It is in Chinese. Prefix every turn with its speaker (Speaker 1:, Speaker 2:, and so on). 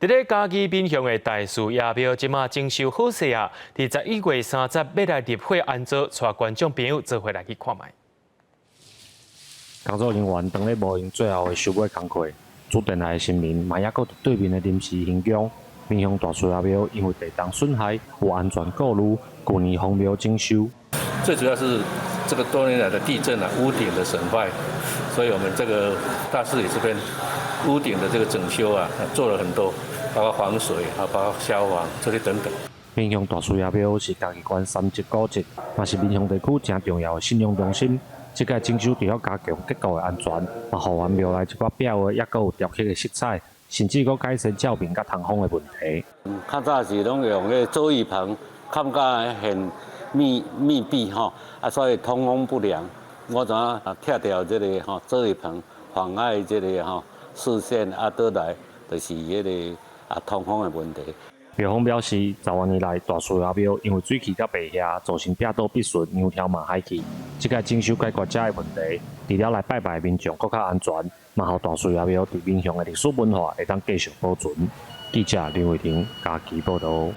Speaker 1: 伫咧嘉义民雄的大树爷庙，即马征收好势啊！伫11月30要来入伙安装，带观众朋友做伙来去看卖。
Speaker 2: 工作人员当咧无用最后的收尾工课，主殿内的新民嘛也搁伫对面的临时行宫。民雄大树爷庙因为地动损害有安全顾虑，去年荒庙征收。
Speaker 3: 最主要是这个多年来的地震啊，屋顶的损坏，所以我们这个大士里这边屋顶的这个整修啊，做了很多，包括防水啊，包括消防这些等等。
Speaker 2: 民雄大树爷庙是嘉义县三级古迹，嘛是民雄地区真重要的信用中心。这届征收除了加强结构的安全，嘛，互原庙内一寡表的也搁有雕刻的色彩，甚至搁改善照明甲通风的问题。
Speaker 4: 较早是拢用迄做浴棚，看甲很密闭吼，所以通风不良。我怎拆掉这个做浴棚，妨碍这个视线倒来就是迄个通风的问题。
Speaker 2: 庙方表示，10多年来大树爷庙因为水汽甲白下，造成壁倒必顺、羊跳马海去。这届征收解决这个问题，除了来拜拜的民众更较安全，嘛，互大树爷庙伫民雄的历史文化会当继续保存。记者林伟霆，嘉义报道。